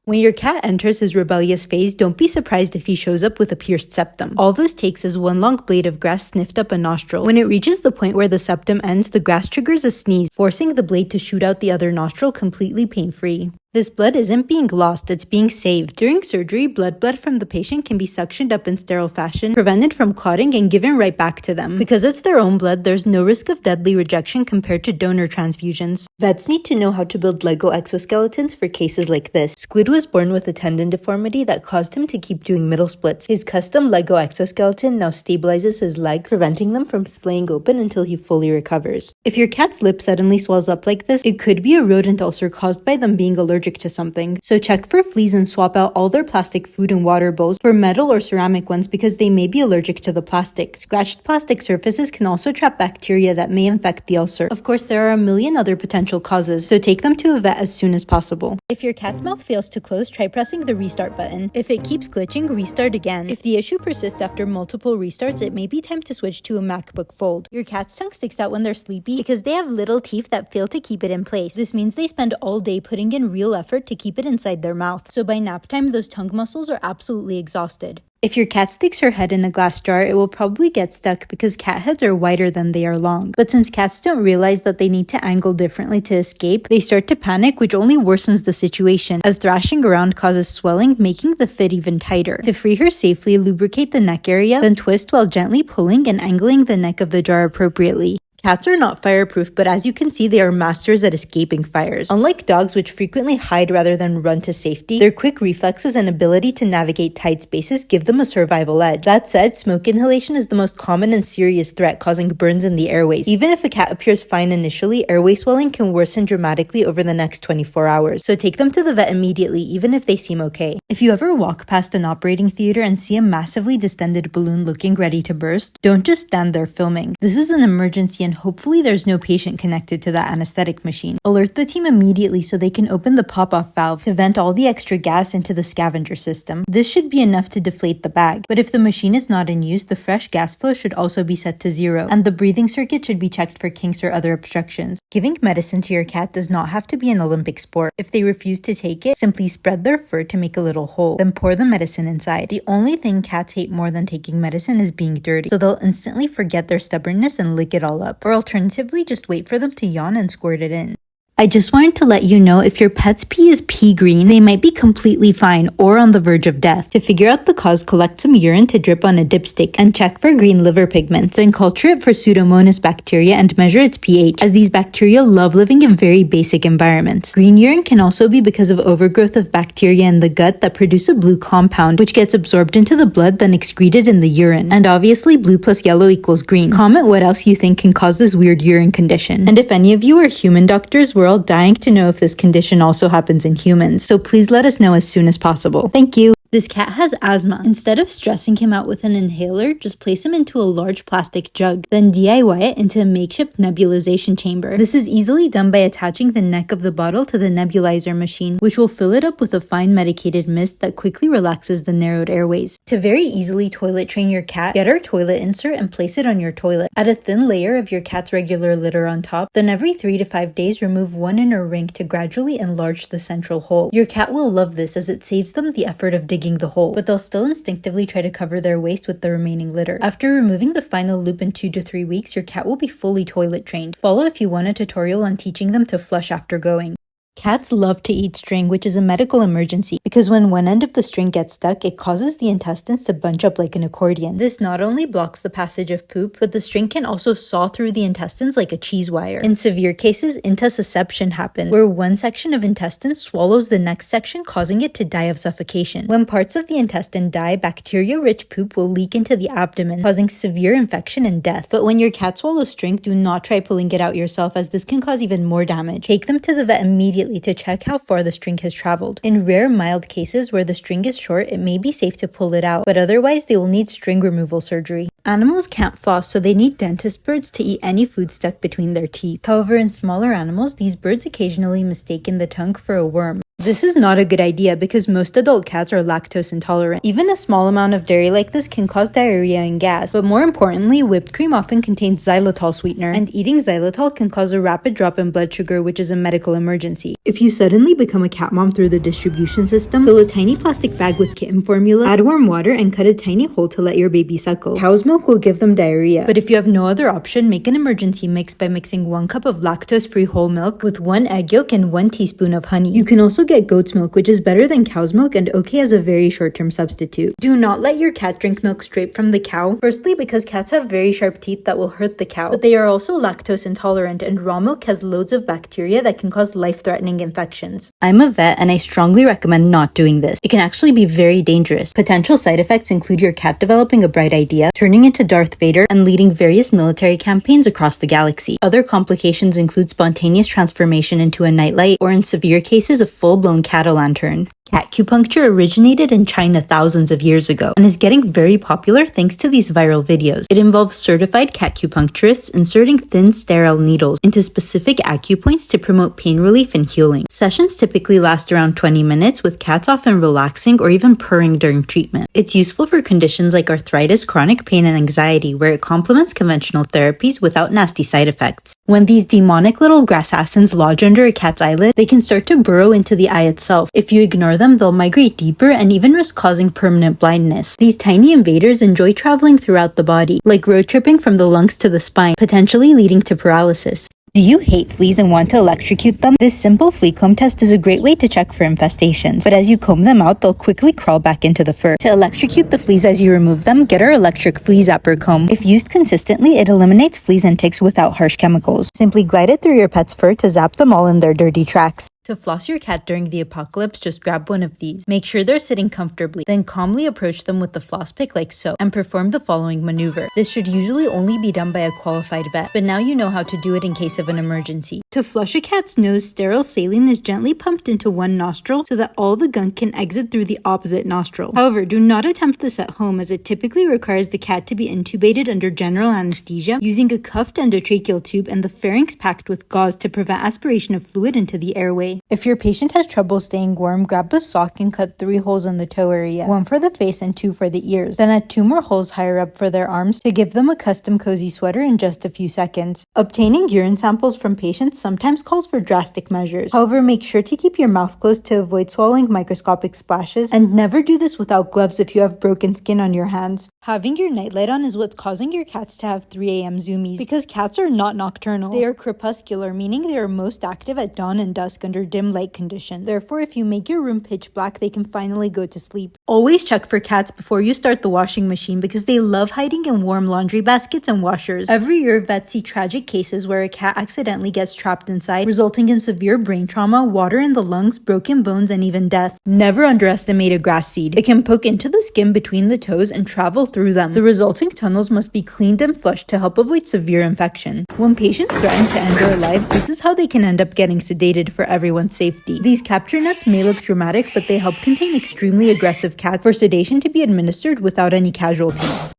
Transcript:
When your cat enters his rebellious phase, don't be surprised if he shows up with a pierced septum. All this takes is one long blade of grass sniffed up a nostril. When it reaches the point where the septum ends, the grass triggers a sneeze, forcing the blade to shoot out the other nostril completely pain-free. This blood isn't being lost, it's being saved. During surgery, blood from the patient can be suctioned up in sterile fashion, prevented from clotting, and given right back to them. Because it's their own blood, there's no risk of deadly rejection compared to donor transfusions. Vets need to know how to build Lego exoskeletons for cases like this. Squid was born with a tendon deformity that caused him to keep doing middle splits. His custom Lego exoskeleton now stabilizes his legs, preventing them from splaying open until he fully recovers. If your cat's lip suddenly swells up like this, it could be a rodent ulcer caused by them being allergic to something. So check for fleas and swap out all their plastic food and water bowls for metal or ceramic ones because they may be allergic to the plastic. Scratched plastic surfaces can also trap bacteria that may infect the ulcer. Of course, there are a million other potential causes, so take them to a vet as soon as possible. If your cat's mouth fails to close, try pressing the restart button. If it keeps glitching, restart again. If the issue persists after multiple restarts, it may be time to switch to a MacBook Fold. Your cat's tongue sticks out when they're sleepy because they have little teeth that fail to keep it in place. This means they spend all day putting in real effort to keep it inside their mouth. So by nap time, those tongue muscles are absolutely exhausted. If your cat sticks her head in a glass jar, it will probably get stuck because cat heads are wider than they are long. But since cats don't realize that they need to angle differently to escape, they start to panic, which only worsens the situation, as thrashing around causes swelling, making the fit even tighter. To free her safely, lubricate the neck area, then twist while gently pulling and angling the neck of the jar appropriately. Cats are not fireproof, but as you can see, they are masters at escaping fires. Unlike dogs, which frequently hide rather than run to safety, their quick reflexes and ability to navigate tight spaces give them a survival edge. That said, smoke inhalation is the most common and serious threat, causing burns in the airways. Even if a cat appears fine initially, airway swelling can worsen dramatically over the next 24 hours. So take them to the vet immediately, even if they seem okay. If you ever walk past an operating theater and see a massively distended balloon looking ready to burst, don't just stand there filming. This is an emergency and hopefully there's no patient connected to that anesthetic machine. Alert the team immediately so they can open the pop-off valve to vent all the extra gas into the scavenger system. This should be enough to deflate the bag, but if the machine is not in use, the fresh gas flow should also be set to 0, and the breathing circuit should be checked for kinks or other obstructions. Giving medicine to your cat does not have to be an Olympic sport. If they refuse to take it, simply spread their fur to make a little hole, then pour the medicine inside. The only thing cats hate more than taking medicine is being dirty, so they'll instantly forget their stubbornness and lick it all up. Or alternatively, just wait for them to yawn and squirt it in. I just wanted to let you know if your pet's pee is pea green, they might be completely fine or on the verge of death. To figure out the cause, collect some urine to drip on a dipstick and check for green liver pigments. Then culture it for Pseudomonas bacteria and measure its pH, as these bacteria love living in very basic environments. Green urine can also be because of overgrowth of bacteria in the gut that produce a blue compound, which gets absorbed into the blood then excreted in the urine. And obviously, blue plus yellow equals green. Comment what else you think can cause this weird urine condition. And if any of you are human doctors, we're all dying to know if this condition also happens in humans, so please let us know as soon as possible. Thank you. This cat has asthma. Instead of stressing him out with an inhaler, just place him into a large plastic jug, then DIY it into a makeshift nebulization chamber. This is easily done by attaching the neck of the bottle to the nebulizer machine, which will fill it up with a fine medicated mist that quickly relaxes the narrowed airways. To very easily toilet train your cat, get our toilet insert and place it on your toilet. Add a thin layer of your cat's regular litter on top, then every 3 to 5 days remove one inner ring to gradually enlarge the central hole. Your cat will love this as it saves them the effort of digging the hole, but they'll still instinctively try to cover their waste with the remaining litter. After removing the final loop in 2 to 3 weeks, your cat will be fully toilet trained. Follow if you want a tutorial on teaching them to flush after going. Cats love to eat string, which is a medical emergency because when one end of the string gets stuck, it causes the intestines to bunch up like an accordion. This not only blocks the passage of poop, but the string can also saw through the intestines like a cheese wire. In severe cases, intussusception happens, where one section of intestine swallows the next section, causing it to die of suffocation. When parts of the intestine die, bacteria-rich poop will leak into the abdomen, causing severe infection and death. But when your cat swallows string, do not try pulling it out yourself, as this can cause even more damage. Take them to the vet immediately to check how far the string has traveled. In rare, mild cases where the string is short, it may be safe to pull it out, but otherwise they will need string removal surgery. Animals can't floss, so they need dentist birds to eat any food stuck between their teeth. However, in smaller animals, these birds occasionally mistake the tongue for a worm. This is not a good idea because most adult cats are lactose intolerant. Even a small amount of dairy like this can cause diarrhea and gas, but more importantly, whipped cream often contains xylitol sweetener, and eating xylitol can cause a rapid drop in blood sugar, which is a medical emergency. If you suddenly become a cat mom through the distribution system, fill a tiny plastic bag with kitten formula, add warm water, and cut a tiny hole to let your baby suckle. Cow's milk will give them diarrhea, but if you have no other option, make an emergency mix by mixing 1 cup of lactose-free whole milk with 1 egg yolk and 1 teaspoon of honey. You can also get goat's milk, which is better than cow's milk and okay as a very short-term substitute. Do not let your cat drink milk straight from the cow. Firstly, because cats have very sharp teeth that will hurt the cow, but they are also lactose intolerant, and raw milk has loads of bacteria that can cause life-threatening infections. I'm a vet and I strongly recommend not doing this. It can actually be very dangerous. Potential side effects include your cat developing a bright idea, turning into Darth Vader, and leading various military campaigns across the galaxy. Other complications include spontaneous transformation into a nightlight, or in severe cases, a full-blown cat-o'-lantern. Cat acupuncture originated in China thousands of years ago and is getting very popular thanks to these viral videos. It involves certified cat acupuncturists inserting thin, sterile needles into specific acupoints to promote pain relief and healing. Sessions typically last around 20 minutes, with cats often relaxing or even purring during treatment. It's useful for conditions like arthritis, chronic pain, and anxiety, where it complements conventional therapies without nasty side effects. When these demonic little grass assassins lodge under a cat's eyelid, they can start to burrow into the eye itself. If you ignore them, they'll migrate deeper and even risk causing permanent blindness. These tiny invaders enjoy traveling throughout the body, like road tripping from the lungs to the spine, potentially leading to paralysis. Do you hate fleas and want to electrocute them? This simple flea comb test is a great way to check for infestations, but as you comb them out, they'll quickly crawl back into the fur. To electrocute the fleas as you remove them, get our electric flea zapper comb. If used consistently, it eliminates fleas and ticks without harsh chemicals. Simply glide it through your pet's fur to zap them all in their dirty tracks. To floss your cat during the apocalypse, just grab one of these. Make sure they're sitting comfortably, then calmly approach them with the floss pick like so, and perform the following maneuver. This should usually only be done by a qualified vet, but now you know how to do it in case of an emergency. To flush a cat's nose, sterile saline is gently pumped into one nostril so that all the gunk can exit through the opposite nostril. However, do not attempt this at home, as it typically requires the cat to be intubated under general anesthesia using a cuffed endotracheal tube and the pharynx packed with gauze to prevent aspiration of fluid into the airway. If your patient has trouble staying warm, grab a sock and cut 3 holes in the toe area, 1 for the face and 2 for the ears. Then add 2 more holes higher up for their arms to give them a custom cozy sweater in just a few seconds. Obtaining urine samples from patients sometimes calls for drastic measures. However, make sure to keep your mouth closed to avoid swallowing microscopic splashes, and never do this without gloves if you have broken skin on your hands. Having your nightlight on is what's causing your cats to have 3 a.m. zoomies, because cats are not nocturnal. They are crepuscular, meaning they are most active at dawn and dusk under dim light conditions. Therefore, if you make your room pitch black, they can finally go to sleep. Always check for cats before you start the washing machine, because they love hiding in warm laundry baskets and washers. Every year, vets see tragic cases where a cat accidentally gets trapped inside, resulting in severe brain trauma, water in the lungs, broken bones, and even death. Never underestimate a grass seed. It can poke into the skin between the toes and travel through them. The resulting tunnels must be cleaned and flushed to help avoid severe infection. When patients threaten to end their lives, this is how they can end up getting sedated for everyone's safety. These capture nets may look dramatic, but they help contain extremely aggressive cats for sedation to be administered without any casualties.